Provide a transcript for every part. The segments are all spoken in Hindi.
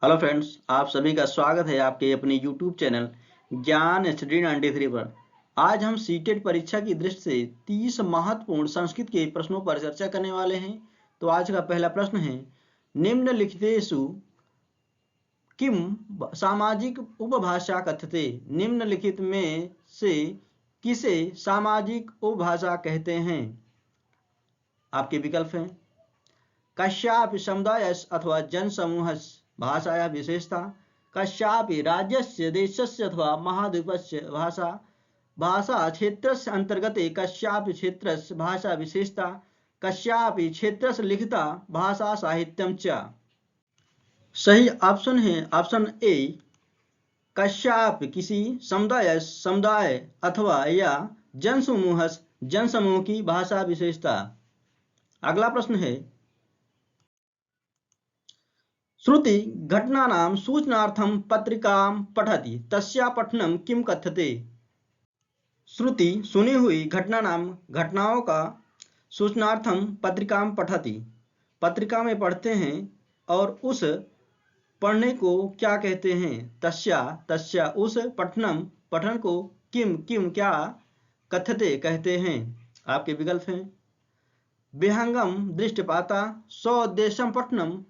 हेलो फ्रेंड्स, आप सभी का स्वागत है आपके अपने यूट्यूब चैनल ज्ञान स्टडी 93 पर। आज हम सीटेट परीक्षा की दृष्टि से 30 महत्वपूर्ण संस्कृत के प्रश्नों पर चर्चा करने वाले हैं। तो आज का पहला प्रश्न है, निम्नलिखितेषु किम सामाजिक उपभाषा कथ्यते। निम्नलिखित में से किसे सामाजिक उपभाषा कहते हैं। आपके विकल्प हैं, कस्यापि समुदायस्य अथवा जनसमूहस्य भाषायाः विशेषता, कस्यापि राज्यस्य देशस्य अथवा महाद्वीपस्य भाषा, भाषा क्षेत्रस्य अंतर्गते कस्यापि क्षेत्रस्य भाषा विशेषता, कस्यापि क्षेत्रस्य लिखिता भाषा साहित्यम च। सही ऑप्शन है ऑप्शन ए, कस्यापि किसी समुदाय अथवा या जनसमूह की भाषा विशेषता। अगला प्रश्न है, श्रुति घटनानां सूचनार्थं पत्रिकां पठति, तस्या पठनं किं कथ्यते। श्रुति सुनी हुई घटनाओं का सूचनार्थं पत्रिकां पठति, पत्रिका में पढ़ते हैं और उस पढ़ने को क्या कहते हैं। तस्या उस पठन को किम क्या कथ्यते कहते हैं। आपके विकल्प हैं, विहंगम दृष्टिपाता, स्वोद्देश्यम पठनम,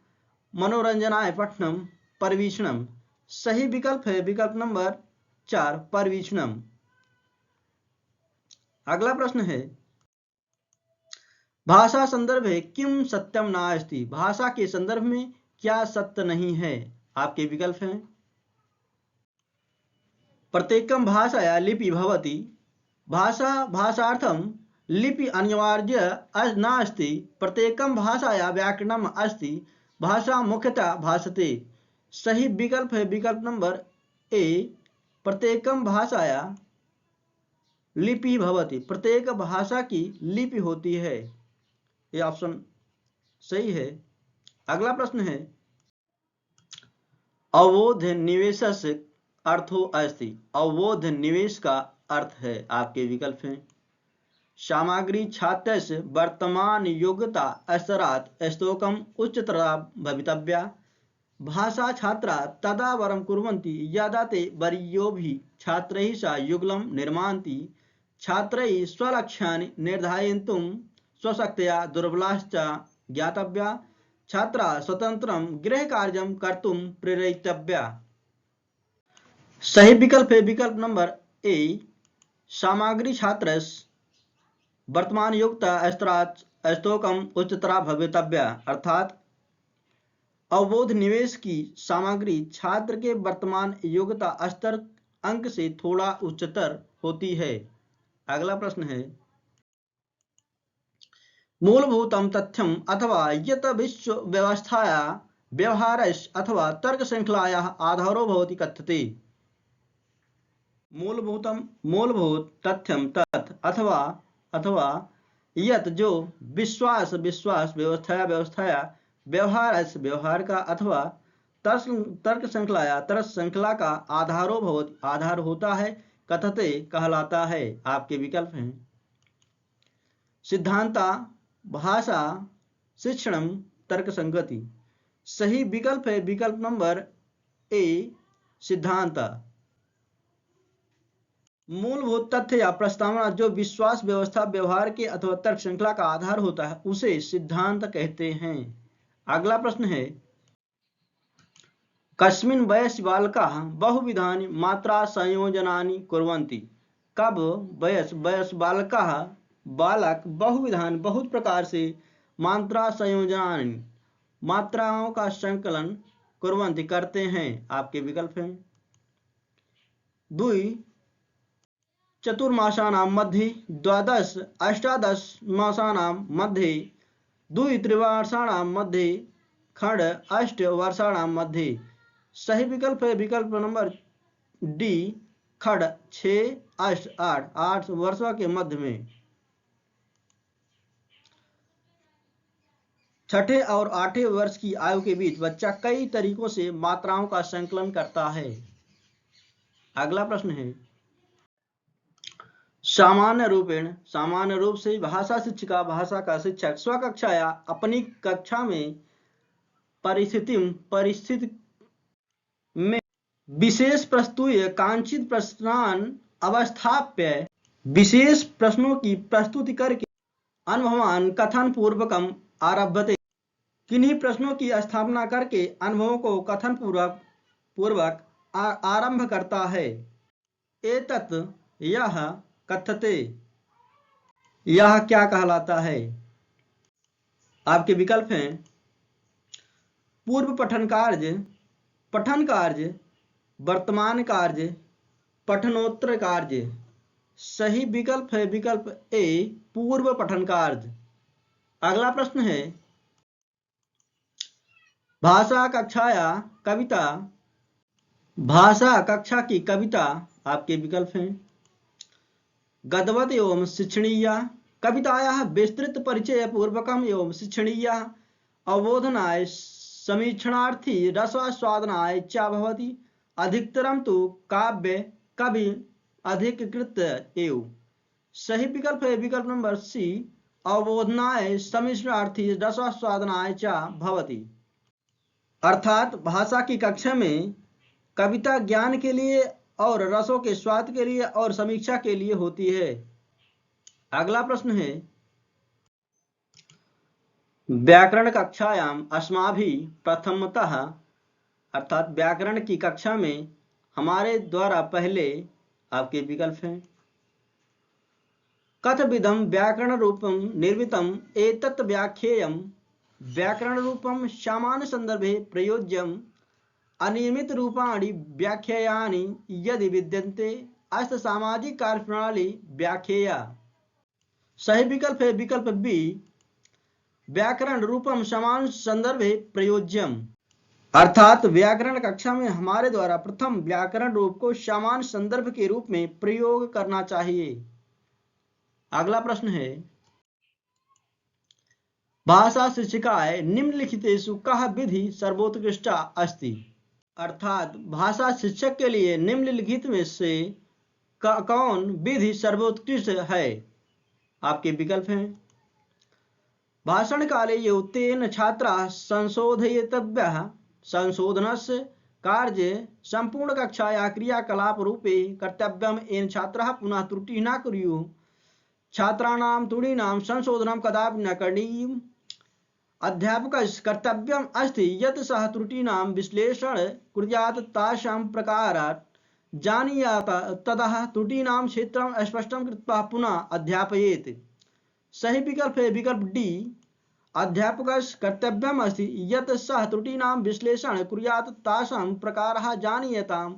मनोरंजनाय पठनम, परिवीक्षणम। सही विकल्प है विकल्प नंबर 4, परिवीक्षणम। अगला प्रश्न है, भाषा संदर्भे किम सत्यम नास्ति। भाषा के संदर्भ में क्या सत्य नहीं है। आपके विकल्प हैं, प्रत्येकम भाषाया लिपि भवति, भाषार्थम लिपि अनिवार्य नास्ति, प्रत्येकम भाषाया व्याकरणम अस्ति, भाषा मुख्यतः भाषते। सही विकल्प है विकल्प नंबर ए, प्रत्येकम भाषाया लिपि भवति, प्रत्येक भाषा की लिपि होती है। यह ऑप्शन सही है। अगला प्रश्न है, अवोध निवेशस्य अर्थो अस्ति। अवोध निवेश का अर्थ है। आपके विकल्प हैं, सामग्री छात्रस्य वर्तमान योग्यता स्तरात् स्तोकम उच्चतरा भवितव्या, भाषा छात्रा तदा वरं कुर्वन्ति यदा ते वरीयोभिः छात्रैः सह युगलं निर्मान्ति, छात्रैः स्वलक्ष्यानि निर्धारयितुं स्वशक्त्या दुर्बलाश्च ज्ञातव्या, छात्रा स्वतंत्रं गृहकार्यं कर्तुं प्रेरयितव्या। सही विकल्प है विकल्प नंबर ए, सामग्री छात्रस्य वर्तमान योग्यता स्तरात् स्तोकम उच्चतरा भवितव्या, अर्थात अवबोध निवेश की सामग्री छात्र के वर्तमान योग्यता स्तर अंक से थोड़ा उच्चतर होती है। अगला प्रश्न है, मूलभूतम तथ्यम अथवा यत विश्व व्यवस्थाया व्यवहारस्य अथवा तर्क श्रृंखलाया आधारो भवति कथ्यते। मूलभूत तथ्यम तत् अथवा यत जो विश्वास व्यवस्थाया व्यवहार का अथवा तर्क श्रृंखला का आधार होता है, कथते कहलाता है। आपके विकल्प हैं, सिद्धांता, भाषा, शिक्षणम, तर्क संगति। सही विकल्प है विकल्प नंबर ए, सिद्धांता। मूलभूत तथ्य या प्रस्तावना जो विश्वास व्यवस्था व्यवहार के अथवा तर्क श्रृंखला का आधार होता है उसे सिद्धांत कहते हैं। अगला प्रश्न है, कस्मिन् वयसि बालकाः बहुविधानि मात्रा संयोजनानि कुर्वन्ति। कब वयस बालक बहुविधान बहुत प्रकार से मात्रा संयोजनानि मात्राओं का संकलन कुर्वन्ति करते हैं। आपके विकल्प हैं, 2 चतुर्मासानां मध्ये, 12 अष्टादश मासानां मध्ये, 2 त्रिवर्षाणां मध्ये, खंड 8 वर्षाणां मध्ये। सही विकल्प है विकल्प नंबर डी, खंड 6, 8 वर्षों के मध्य में। 6ठे और 8ठे वर्ष की आयु के बीच बच्चा कई तरीकों से मात्राओं का संकलन करता है। अगला प्रश्न है, सामान्य रूप से भाषा शिक्षिका भाषा का शिक्षक स्वकक्षा या अपनी कक्षा में परिस्थिति विशेष प्रस्तुय कांचित प्रश्नान अवस्थाप्य, विशेष प्रश्नों की प्रस्तुति करके अनुभवान कथन पूर्वकम आरभ्यते, किन्हीं प्रश्नों की स्थापना करके अनुभवों को कथन पूर्वक आरंभ करता है। एतत् यह कथ्यते, यह क्या कहलाता है। आपके विकल्प हैं पूर्व पठन कार्य, पठन कार्य, वर्तमान कार्य, पठनोत्तर कार्य। सही विकल्प है विकल्प ए, पूर्व पठन कार्य। अगला प्रश्न है भाषा कक्षाया कविता, भाषा कक्षा की कविता। आपके विकल्प हैं गद्गद एवं शिक्षणीया, कवितायाः विस्तृत परिचय पूर्वकम एवं शिक्षणीया, अवबोधनाय समीक्षणार्थी रसास्वादनाय च भवति, अधिकतरम तो काव्य कवि अधिकृत एव। सही विकल्प है विकल्प नंबर सी, अवबोधनाय समीक्षणार्थी रसास्वादनाय च भवति। अर्थात भाषा की कक्षा में कविता ज्ञान के लिए और रसों के स्वाद के लिए और समीक्षा के लिए होती है। अगला प्रश्न है व्याकरण कक्षायाम अस्माभिः प्रथमतः, अर्थात व्याकरण की कक्षा में हमारे द्वारा पहले। आपके विकल्प हैं कथविधम व्याकरण रूपम निर्मितम एतत् व्याख्येयम, व्याकरण रूपम सामान्य संदर्भे प्रयोज्यम, अनियमित रूपाणि व्याख्यायानि यदि विद्यन्ते अस्त सामाजिक कार्यप्रणाली व्याख्येया। सही विकल्प है विकल्प बी, व्याकरण रूपम सामान्य संदर्भे प्रयोज्यम, अर्थात व्याकरण कक्षा में हमारे द्वारा प्रथम व्याकरण रूप को सामान्य संदर्भ के रूप में प्रयोग करना चाहिए। अगला प्रश्न है भाषा शिक्षिकाय निम्नलिखितेषु कः विधि सर्वोत्कृष्टा अस्ति, अर्थात भाषा शिक्षक के लिए निम्नलिखित में से कौन विधि सर्वोत्कृष्ट है। आपके विकल्प हैं भाषण काले यो तेन छात्राः संशोधयितव्यः, संशोधनस्य कार्य संपूर्ण कक्षायाः क्रियाकलाप रूपे कर्तव्यम्, येन छात्राः पुनः त्रुटिः न कुर्युः, छात्राणां त्रुटीनां संशोधनं कदापि न करणीयम्, अध्यापकस्य कर्तव्यम् अस्ति यत् सः त्रुटीनां विश्लेषण कुर्यात्, तासां प्रकारात् जानीयात्, ततः त्रुटीनां क्षेत्रं स्पष्टं कृत्वा पुनः अध्यापयेत्। सही विकल्प है विकल्प डी, अध्यापकस्य कर्तव्यम् अस्ति यत् सः त्रुटीनां विश्लेषण कुर्यात्, तासां प्रकाराः जानीयातां,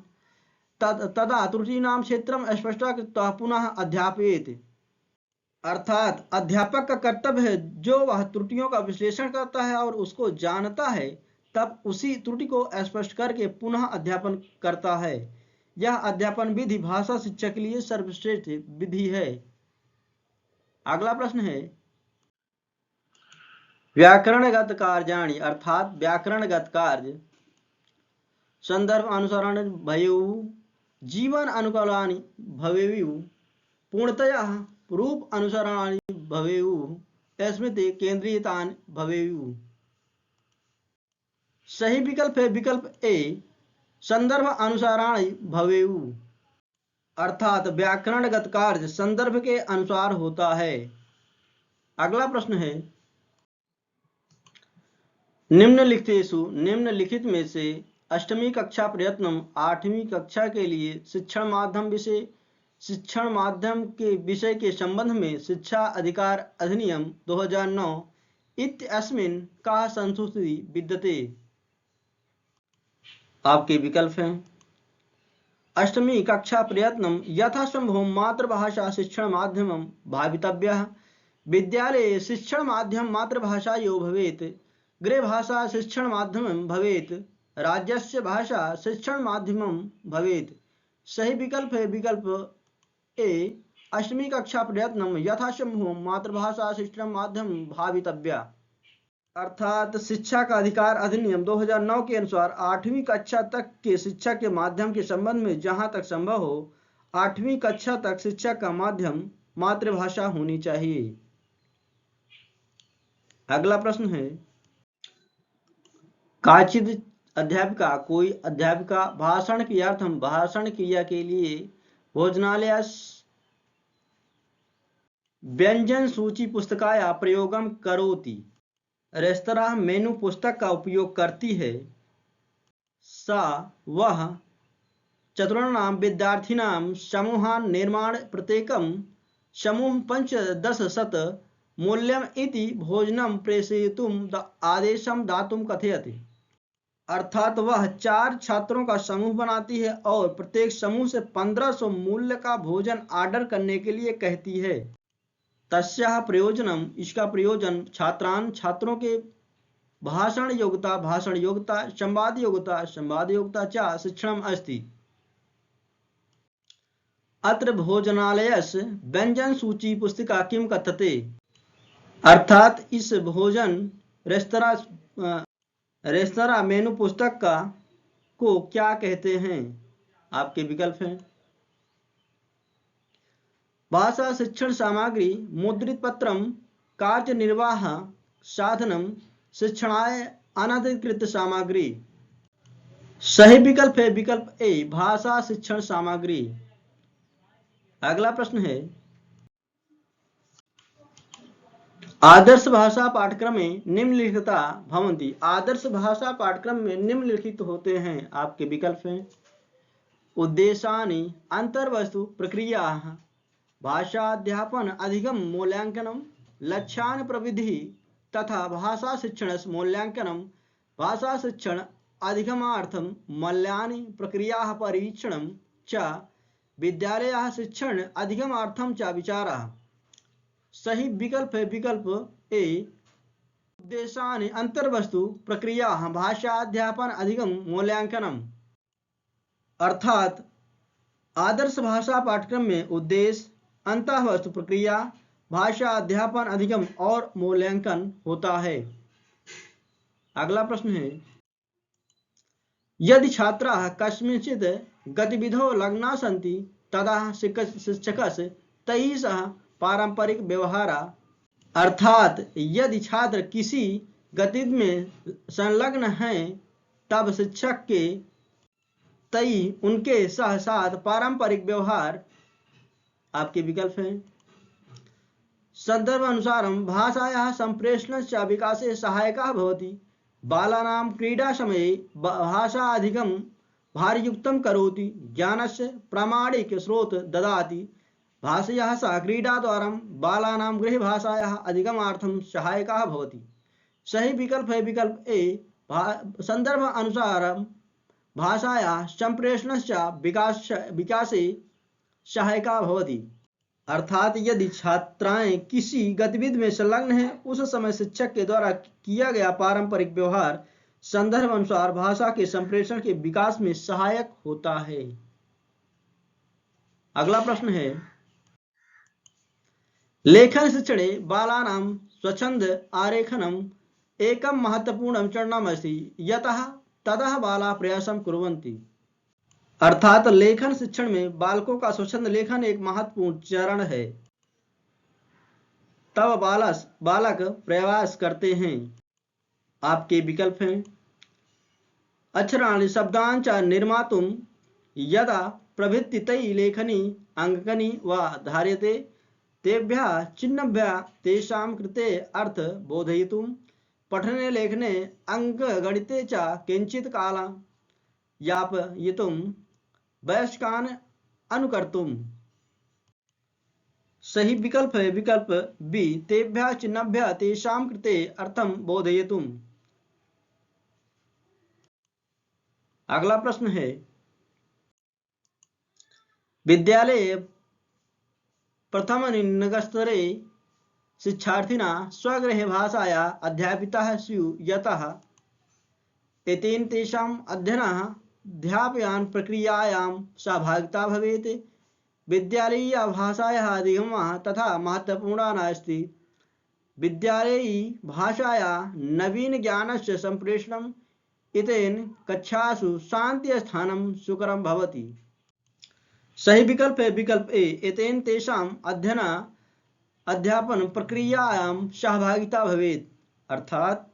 तदा त्रुटीनां क्षेत्रं स्पष्टं कृत्वा पुनः अध्यापयेत्। अर्थात अध्यापक का कर्तव्य है जो वह त्रुटियों का विश्लेषण करता है और उसको जानता है, तब उसी त्रुटि को स्पष्ट करके पुनः अध्यापन करता है। यह अध्यापन विधि भाषा शिक्षा के लिए सर्वश्रेष्ठ विधि है। अगला प्रश्न है व्याकरणगत कार्याणि, अर्थात व्याकरणगत कार्य संदर्भ अनुसरण भवेयुः, जीवन अनुकूलानि भवेयुः, पूर्णतया रूप अनुसरणानि भवेयुः, स्मृति केंद्रितानि भवेयुः। सही विकल्प है विकल्प ए, संदर्भ अनुसाराणि भवेयुः, अर्थात व्याकरणगत कार्य संदर्भ के अनुसार होता है। अगला प्रश्न है निम्नलिखितेषु, निम्नलिखित में से अष्टमी कक्षा प्रयत्नम, आठवीं कक्षा के लिए शिक्षण माध्यम विषय, शिक्षण माध्यम के विषय के संबंध में शिक्षा अधिकार अधिनियम 2009 इत्यस्मिन् का संशोधि विद्यते। आपके विकल्प हैं अष्टमी कक्षा प्रयत्नम यथासंभव मातृभाषा शिक्षण माध्यमं भावितव्यः, विद्यालये शिक्षण माध्यम मातृभाषायो भवेत्, गृहभाषा शिक्षण माध्यमं भवेत्, राज्यस्य भाषा शिक्षण माध्यमं भवेत्। सही विकल्प है विकल्प ए, अष्टमी कक्षा प्रयत्नम यथासंभव मातृभाषा शिक्षण माध्यम भावितव्या, अर्थात शिक्षा का अधिकार अधिनियम 2009 के अनुसार आठवीं कक्षा तक के शिक्षा के माध्यम के संबंध में जहां तक संभव हो, आठवीं कक्षा तक शिक्षा का माध्यम मातृभाषा होनी चाहिए। अगला प्रश्न है काचिद अध्यापिका कोई अध्यापिका भाषण क्रियार्थम भाषण क्रिया के लिए भोजनालय व्यंजन सूची पुस्तकाया प्रयोगम करोति रेस्तरां मेनू पुस्तक का उपयोग करती है। सा वह चतुर्णां विद्यार्थिनां समूहान् निर्माण प्रत्येकं समूह 5-10 मूल्यम इति भोजनं प्रेषयितुं आदेशं दातुं कथयति। अर्थात वह 4 छात्रों का समूह बनाती है और प्रत्येक समूह से 1500 मूल्य का भोजन ऑर्डर करने के लिए कहती है। तस्याः प्रयोजनम इसका प्रयोजन छात्रान छात्रों के भाषण योग्यता संवाद योग्यता च शिक्षणम अस्ति। अत्र भोजनालयस्य व्यंजन सूची पुस्तिका किम कथ्यते अर्थात इस भोजन रेस्तरां मेनू पुस्तक को क्या कहते हैं। आपके विकल्प हैं भाषा शिक्षण सामग्री मुद्रित पत्रम कार्यनिर्वाह साधनम शिक्षणाय अनधिकृत सामग्री। सही विकल्प है विकल्प ए भाषा शिक्षण सामग्री। अगला प्रश्न है आदर्श भाषा पाठ्यक्रम में निम्नलिखिता भवन्ति। आदर्श भाषा पाठ्यक्रम में निम्नलिखित होते हैं। आपके विकल्प हैं उद्देशानि अंतर्वस्तु प्रक्रियाः भाषाध्यापन अधिगम मूल्यांकनम लक्ष्यान् प्रविधि तथा भाषा शिक्षण मूल्यांकनम भाषा शिक्षण अधिगमार्थम मूल्यानि प्रक्रियाः परीक्षणं च विद्यालयः शिक्षण अधिगमार्थम च विचारः। सही विकल्प है विकल्प ए उद्देशानि अंतर्वस्तु प्रक्रियाः भाषाध्यापन अधिगम मूल्यांकनम। अर्थात आदर्श भाषा पाठ्यक्रम में उद्देश्य अंतःवस्तु प्रक्रिया भाषा अध्यापन अधिगम और मूल्यांकन होता है। अगला प्रश्न है यदि छात्राः कस्मिंश्चित् गतिविधौ लग्नाः सन्ति तदा शिक्षकस्य तैः सह पारंपरिक व्यवहार। अर्थात यदि छात्र किसी गतिविधि में संलग्न हैं तब शिक्षक के तई उनके साथ पारंपरिक व्यवहार। आपके विकल्प हैं संदर्भ अनुसारं भाषायाः संप्रेषणस्य विकासे सहायकः भवति बालानां क्रीडा समये भाषा अधिगम भारयुक्तं करोति ज्ञानस्य प्रामाणिक स्रोत ददाति भाषायाः सह क्रीडाद्वारा बालानां गृहभाषायाः अधिगमार्थं सहायकः भवति। सही विकल्प है विकल्प ए संदर्भ अनुसारं भाषायाः संप्रेषणस्य विकासे सहायकः भवति। अर्थात यदि छात्राएं किसी गतिविधि में संलग्न हैं उस समय शिक्षक के द्वारा किया गया पारंपरिक व्यवहार संदर्भ अनुसार भाषा के संप्रेषण के विकास में सहायक होता है। अगला प्रश्न है लेखन शिक्षणे बालानां स्वच्छंद आरेखनम एकं महत्वपूर्णं चरणमस्ति यतः ततः बाला प्रयासं कुर्वन्ति। अर्थात लेखन शिक्षण में बालकों का स्वच्छंद लेखन एक महत्वपूर्ण चरण है तब बालक प्रयास करते हैं। आपके विकल्प हैं अक्षराणि शब्दांच निर्मातुं यदा प्रभृति तै लेखनी अंकनी व धार्यते तेभ्यः चिह्नेभ्यः तेषां कृते अर्थ बोधयितुं पठने लेखने अंक गणिते च किंचित कालं यापयितुं वयस्कान् अनुकर्तुम्। सही विकल्प है विकल्प बी तेभ्यः चिह्नेभ्यः तेषां कृते अर्थं बोधयितुम्। अगला प्रश्न है विद्यालये प्रथमस्तरे शिक्षार्थिनः स्वगृहे भाषाया अध्यापिताः स्युः यतः एतेन तेषाम् अध्ययन प्रक्रियायां सहभागिता भवेत् विद्यालयीय भाषायाः अधिगमः तथा महत्वपूर्णः नास्ति विद्यालयी भाषायाः नवीन ज्ञानस्य संप्रेषणम् एतेन कक्षासु शान्तिस्थानं सुकरं भवति। सही विकल्प है विकल्प ए एतेन तेषाम् अध्यापन प्रक्रियायां सहभागिता भवेत्। अर्थात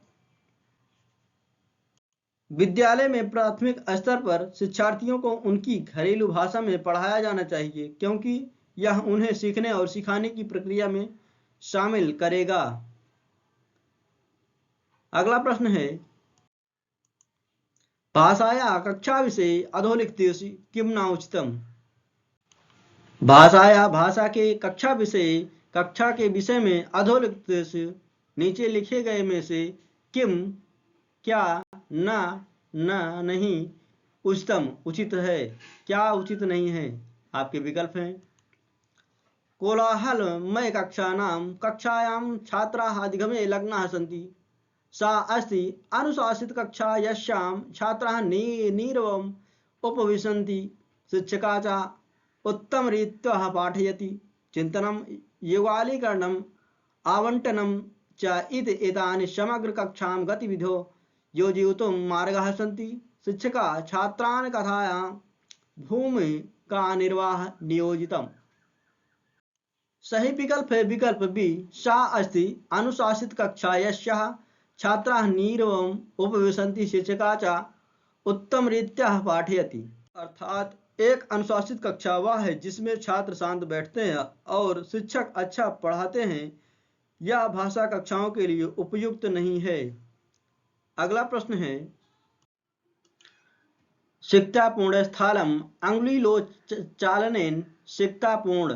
विद्यालय में प्राथमिक स्तर पर शिक्षार्थियों को उनकी घरेलू भाषा में पढ़ाया जाना चाहिए, क्योंकि यह उन्हें सीखने और सिखाने की प्रक्रिया में शामिल करेगा। अगला प्रश्न है, भाषाया कक्षा विषये अधोलिखितेषु किम न उचितम। भाषाया भाषा के कक्षा विषय कक्षा के विषय में अधोलिखितेषु नीचे लिखे गए में से किम क्या न नहीं उचितम उचित है, क्या उचित नहीं है। आपके विकल्प हैं, कोलाहलमय कक्षायां छात्राः अधिगमे लग्नाः सन्ति, सा अस्ति अनुशासित कक्षा यस्यां छात्राः नीरवम् उपविशन्ति, शिक्षका च उत्तमरीत्या पाठयति, चिन्तनं युगालीकरणम् आवंटनं च इति एतानि समग्र कक्षां गतिविधौ योजयितुं मार्गाः सन्ति। शिक्षका छात्रान् कथायां भूमिका निर्वाह नियोजितम्। सही विकल्प है विकल्प बी, सा अस्ति अनुशासित कक्षा यस्याः छात्राः नीरवम् उपविशन्ति, शिक्षका च उत्तमरीत्या पाठयति। अर्थात एक अनुशासित कक्षा वह है जिसमें छात्र शांत बैठते हैं और शिक्षक अच्छा पढ़ाते हैं। यह भाषा कक्षाओं के लिए उपयुक्त नहीं है। अगला प्रश्न है, सिक्तापूर्ण स्थलम अंगुलीलोचालनेन सिक्तापूर्ण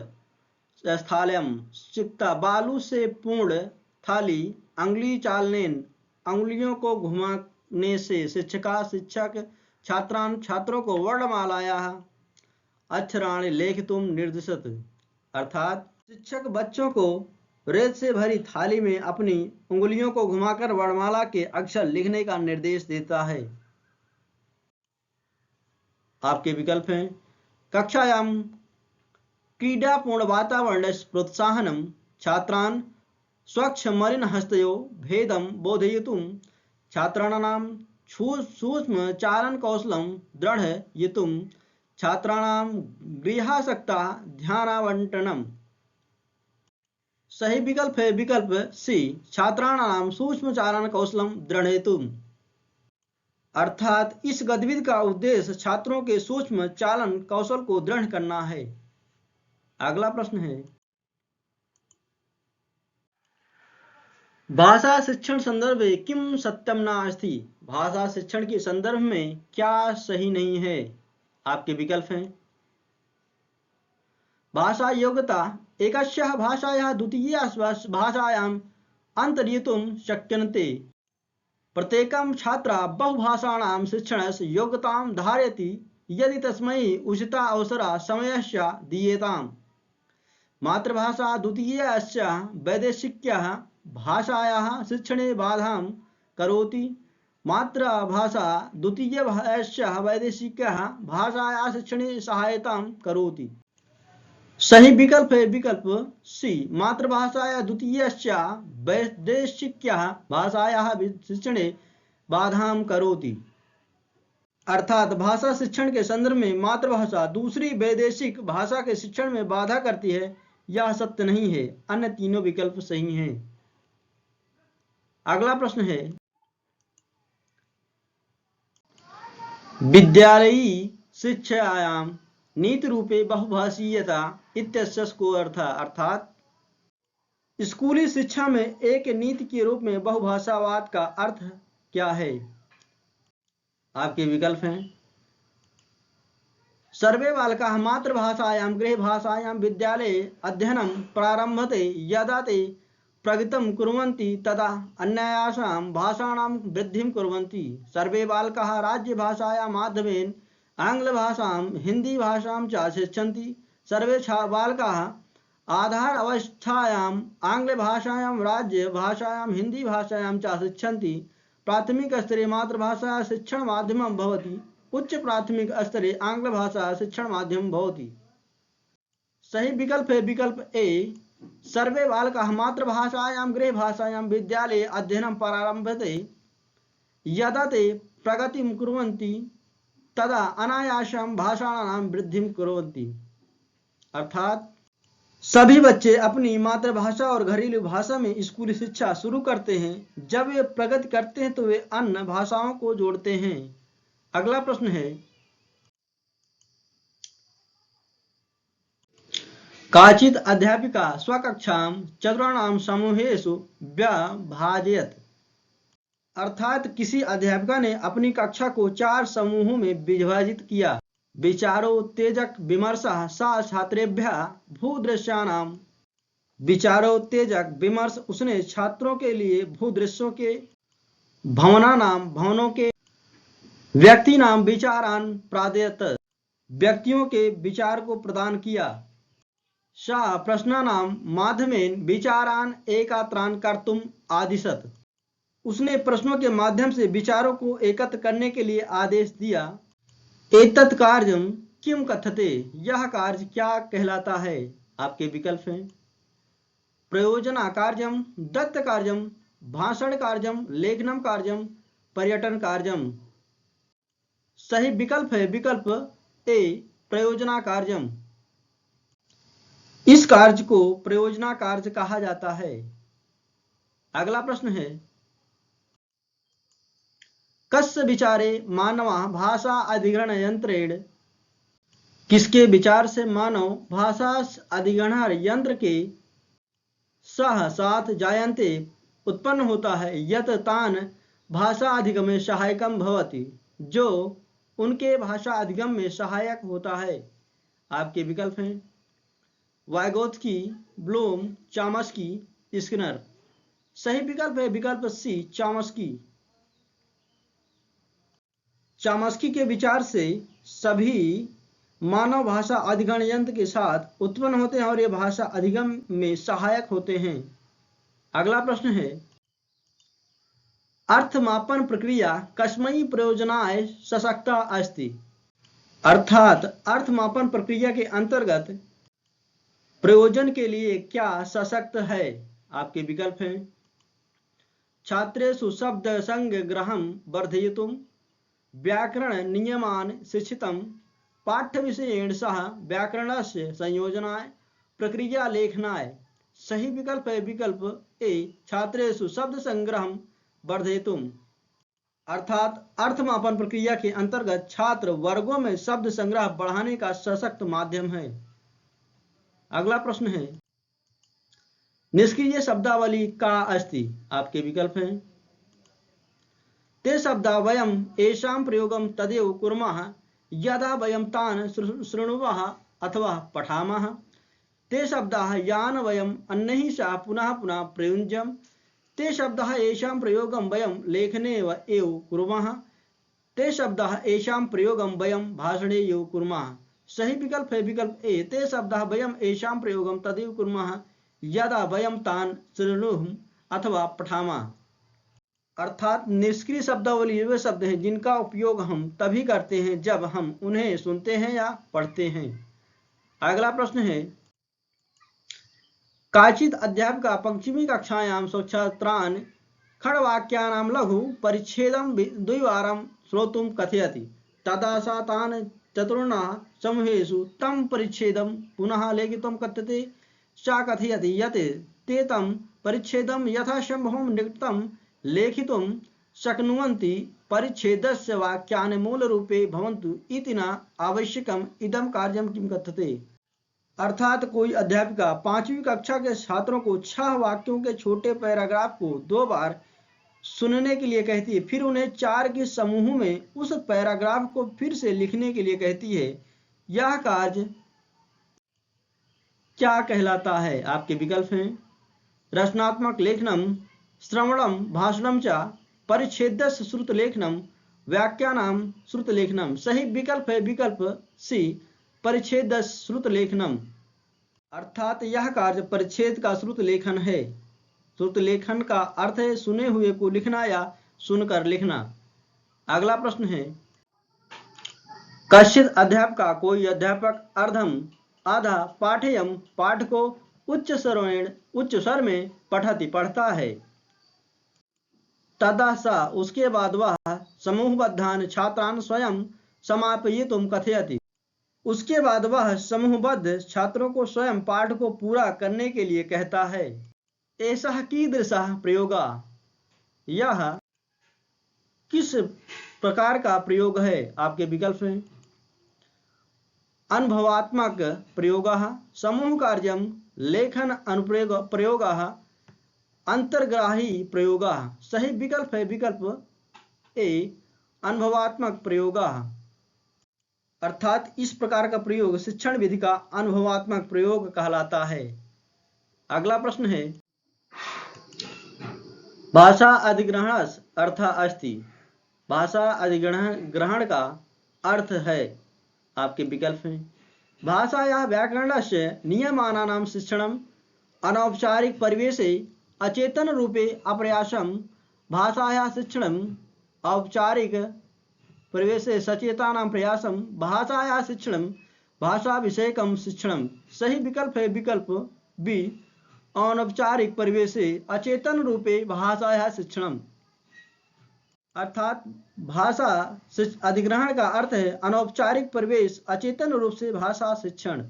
स्थलम सिक्ता बालू से पूर्ण थाली अंगुली चालनेन अंगुलियों को घुमाने से शिक्षक छात्रों को वर्णमालाया अक्षराणि लेखितुम निर्दिशत। अर्थात शिक्षक बच्चों को रेत से भरी थाली में अपनी उंगलियों को घुमाकर वर्णमाला के अक्षर लिखने का निर्देश देता है। आपके विकल्प हैं, कक्षायां क्रीडापूर्ण वातावरण प्रोत्साहनम छात्रान् स्वच्छ मलिन हस्तयो भेदम बोधयितुं छात्राणां सूक्ष्म चालन कौशलं दृढ़यितुं छात्राणां गृहासक्ता ध्यानावंटनम। सही विकल्प है विकल्प सी, छात्राणां सूक्ष्म चालन कौशलम दृढ़यितुं। अर्थात इस गतिविधि का उद्देश्य छात्रों के सूक्ष्म चालन कौशल को दृढ़ करना है। अगला प्रश्न है, भाषा शिक्षण संदर्भे किम सत्यम नास्ति। भाषा शिक्षण के संदर्भ में क्या सही नहीं है। आपके विकल्प हैं, भाषा योग्यता एकस्याः भाषायाः द्वितीयायाः भाषायाम् अन्तर्यितुं शक्यन्ते। प्रत्येकं छात्रः बहुभाषाणां शिक्षणस्य योग्यतां धारयति यदि तस्मै उचिता अवसरः समयस्य दीयेताम्। मातृभाषा द्वितीयायाः वैदेशिक्याः भाषायाः शिक्षणे बाधां करोति। मातृभाषा द्वितीयायाः वैदेशिक्याः भाषायाः शिक्षणे सहायतां करोति। सही विकल्प है विकल्प सी, मातृभाषायाः द्वितीयायाः वैदेशिक्याः भाषायाः शिक्षणे बाधां करोति। अर्थात भाषा शिक्षण के संदर्भ में मातृभाषा दूसरी वैदेशिक भाषा के शिक्षण में बाधा करती है, यह सत्य नहीं है। अन्य तीनों विकल्प सही हैं। अगला प्रश्न है, विद्यालयी शिक्षायां नीति रूपे बहुभाषीयता इत्यस्य को अर्थात स्कूली शिक्षा में एक नीति के रूप में बहुभाषावाद का अर्थ क्या है। आपके विकल्प हैं, सर्वे बालकाः मातृभाषायां गृहभाषायां विद्यालये अध्ययनं प्रारम्भते यदा ते प्रगतिं कुर्वन्ति तदा अन्यासां भाषाणां वृद्धिं कुर्वन्ति। सर्वे बालकाः राज्यभाषायां माध्यमेन आंग्लभाषां हिंदी भाषां च शिक्षन्ति। सर्वे बालकाः आधार अवस्थायां आंग्लभाषायां राज्यभाषायां हिंदी भाषायां च शिक्षन्ति। प्राथमिक स्तरे मातृभाषा शिक्षण माध्यमं भवति, उच्च प्राथमिक स्तरे आंग्लभाषा शिक्षण माध्यमं भवति। सही विकल्प है विकल्प ए, सर्वे बालकाः मातृभाषायां गृहभाषायां विद्यालये अध्ययनं प्रारम्भते यदा ते प्रगतिं कुर्वन्ति तदा अनायासं भाषाणां वृद्धिं कुर्वन्ति। अर्थात सभी बच्चे अपनी मातृभाषा और घरेलू भाषा में स्कूली शिक्षा शुरू करते हैं। जब वे प्रगति करते हैं तो वे अन्य भाषाओं को जोड़ते हैं। अगला प्रश्न है, काचित् अध्यापिका स्वकक्षां चतुर्णां समूहेषु व्यभाजयत्। अर्थात किसी अध्यापिका ने अपनी कक्षा को 4 समूहों में विभाजित किया। विचारोत्तेजक विमर्शः सा छात्रेभ्यः भूदृश्यानां। विचारोत्तेजक विमर्श उसने छात्रों के लिए भूदृश्यों के, भवनों के, व्यक्तिनां विचारान् प्रादयत्। व्यक्तियों के विचार को प्रदान किया। सा प्रश्नानां माध्यमेन विचारान् एकत्रान् कर्तुम् आदिशत्। उसने प्रश्नों के माध्यम से विचारों को एकत्र करने के लिए आदेश दिया। एतत् कार्यं किम कथ्यते। यह कार्य क्या कहलाता है। आपके विकल्प हैं, प्रयोजना कार्यम, दत्त कार्यम, भाषण कार्यम, लेखनम कार्यम, पर्यटन कार्यम। सही विकल्प है विकल्प ए, प्रयोजना कार्यम। इस कार्य को प्रयोजना कार्य कहा जाता है। अगला प्रश्न है, कस्य विचारे मानवः भाषा अधिग्रहण यंत्रेण। किसके विचार से मानव भाषा अधिग्रहण यंत्र के सह साथ जायन्ते उत्पन्न होता है, यत तान भाषा अधिगमे सहायकम भवति, जो उनके भाषा अधिगम में सहायक होता है। आपके विकल्प हैं, वाइगोत्स्की, ब्लूम, चॉम्स्की, स्किनर। सही विकल्प है विकल्प सी, चॉम्स्की। चॉम्स्की के विचार से सभी मानव भाषा अधिग्रहण यंत्र के साथ उत्पन्न होते हैं और ये भाषा अधिगम में सहायक होते हैं। अगला प्रश्न है, अर्थमापन प्रक्रिया कस्मै प्रयोजनाय सशक्ता अस्ति। अर्थात अर्थमापन प्रक्रिया के अंतर्गत प्रयोजन के लिए क्या सशक्त है। आपके विकल्प हैं, छात्रेषु शब्द संग्रहं वर्धयितुं, व्याकरण नियमान् शिक्षितुं, पाठ्य विषयेण सह व्याकरणस्य संयोजनाय, प्रक्रिया लेखनाय। सही विकल्प है विकल्प ए, छात्रेषु शब्द संग्रहं वर्धयितुं। अर्थात अर्थमापन प्रक्रिया के अंतर्गत छात्र वर्गों में शब्द संग्रह बढ़ाने का सशक्त माध्यम है। अगला प्रश्न है, निष्क्रिय शब्दावली का अस्ति। आपके विकल्प हैं, ते शब्दा वयम एषां प्रयोगं तदेव कुर्मः यदा वयं तान् शृणुमः अथवा पठामः। ते शब्दाः यान् वयम् अन्यैः सह पुनः पुनः प्रयुञ्ज्मः। ते शब्दाः येषां प्रयोगं वयं लेखने एव कुर्मः। ते शब्दाः येषां प्रयोगं वयं भाषणे एव कुर्मः। सही विकल्प है विकल्प ए, ते शब्दाः वयं येषां प्रयोगं तदेव कुर्मः यदा वयं तान् शृणुमः अथवा पठामः। अर्थात निष्क्रिय शब्दावली वे शब्द हैं जिनका उपयोग हम तभी करते हैं जब हम उन्हें सुनते हैं या पढ़ते हैं। अगला प्रश्न है, काचित् अध्यापिका पंचमी कक्षायां स्वछात्रान् खण्डवाक्यानां लघु परिच्छेदं द्विवारं श्रोतुं कथयति। तदा सा तान् चतुर्णां समूहेषु तं परिच्छेदं पुनः लेखितुं कथ्यते। सा कथयति यत् ते तं परिच्छेदं यथासम्भवं निकटं लेखितुं शक्नुवन्ति। परिच्छेदस्य वाक्यानि मूलरूपे भवन्तु इति न आवश्यकम्। इदं कार्यं किं कथ्यते। अर्थात कोई अध्यापिका 5वीं कक्षा के छात्रों को 6 वाक्यों के छोटे पैराग्राफ को 2 बार सुनने के लिए कहती है, फिर उन्हें 4 के समूहों में उस पैराग्राफ को फिर से लिखने के लिए कहती है। यह कार्य क्या कहलाता है। आपके विकल्प हैं, रचनात्मक लेखनम, श्रवणम, भाषणम च, परिच्छेदस्य श्रुतलेखनम, व्याख्यानां श्रुतलेखनम। सही विकल्प है विकल्प सी, परिच्छेदस्य श्रुतलेखनम। अर्थात यह कार्य परिच्छेद का श्रुत लेखन है। श्रुत लेखन का अर्थ है सुने हुए को लिखना या सुनकर लिखना। अगला प्रश्न है, कश्चित् अध्यापका कोई अध्यापक अर्धम आधा पाठेयम पाठ को उच्च स्वर में पठति पढ़ता है। तदा सा उसके बाद वह समूहबद्धान छात्रान् स्वयं समापयितुं कथयति। उसके बाद वह समूहबद्ध छात्रों को स्वयं पाठ को पूरा करने के लिए कहता है। ऐसा कीदृशः प्रयोगा, यह किस प्रकार का प्रयोग है? आपके विकल्प हैं अनुभवात्मक प्रयोगः, समूह कार्यम, लेखन अनुप्रयोग प्रयोगः, अंतर्ग्राही प्रयोगः। सही विकल्प है विकल्प ए, अनुभवात्मक प्रयोगः। अर्थात इस प्रकार का प्रयोग शिक्षण विधि का अनुभवात्मक प्रयोग कहलाता है। अगला प्रश्न है भाषा अधिग्रहण अर्थ अस्ति। भाषा अधिग्रहण का अर्थ है, आपके विकल्प हैं भाषायाः व्याकरणस्य नियमानां शिक्षणम्, अनौपचारिक परिवेशे अचेतन रूपे अप्रयासं, भाषायाः शिक्षणम्, औपचारिक परिवेशे सचेतनां प्रयासं, भाषायाः शिक्षणं, भाषा विषयकं शिक्षणं। सही विकल्प है विकल्प बी, अनौपचारिक परिवेशे अचेतन रूपे भाषायाः शिक्षणम्। अर्थात भाषा अधिग्रहण का अर्थ है अनौपचारिक परिवेश, अचेतन रूप से भाषा शिक्षण।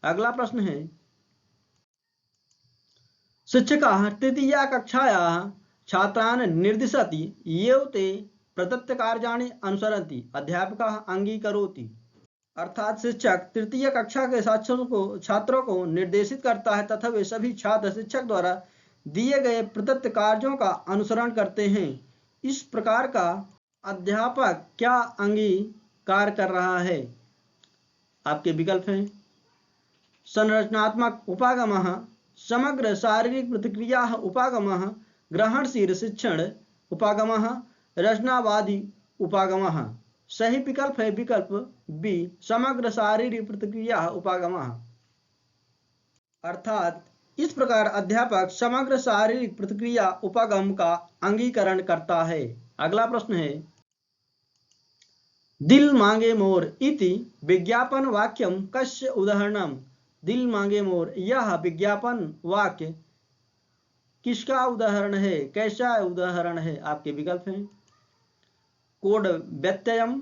अगला प्रश्न है शिक्षकाः तृतीया कक्षायाः छात्रान् निर्दिशति येव ते प्रदत्त कार्याणि अनुसरन्ति, अध्यापकः अंगीकरोति। अर्थात शिक्षक तृतीय कक्षा के छात्रों को निर्देशित करता है तथा वे सभी छात्र शिक्षक द्वारा दिए गए प्रदत्त कार्यों का अनुसरण करते हैं। इस प्रकार का अध्यापक क्या अंगीकार कर रहा है? आपके विकल्प हैं संरचनात्मक उपागमः, समग्र शारीरिक प्रतिक्रिया उपागमः, ग्रहणशील शिक्षण उपागमः, रचनावादी उपागमः। सही विकल्प है विकल्प बी, समग्र शारीरिक प्रतिक्रिया उपागमः। अर्थात इस प्रकार अध्यापक समग्र शारीरिक प्रतिक्रिया उपागम का अंगीकरण करता है। अगला प्रश्न है दिल मांगे मोर इति विज्ञापन वाक्यम कस्य उदाहरणम। दिल मांगे मोर यह विज्ञापन वाक्य किसका उदाहरण है, कैसा उदाहरण है? आपके विकल्प हैं कोड व्यत्ययम,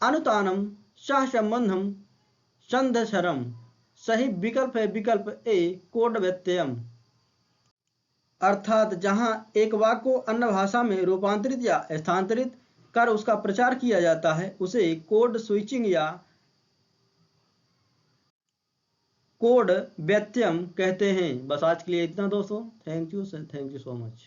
अनुतानम, सहसंबंधम, संधसरम। सही विकल्प है विकल्प ए, कोड व्यत्ययम। अर्थात जहां एक वाक्य को अन्य भाषा में रूपांतरित या स्थानांतरित कर उसका प्रचार किया जाता है उसे कोड स्विचिंग या कोड व्यत्ययम कहते हैं। बस आज के लिए इतना दोस्तों, थैंक यू सो मच।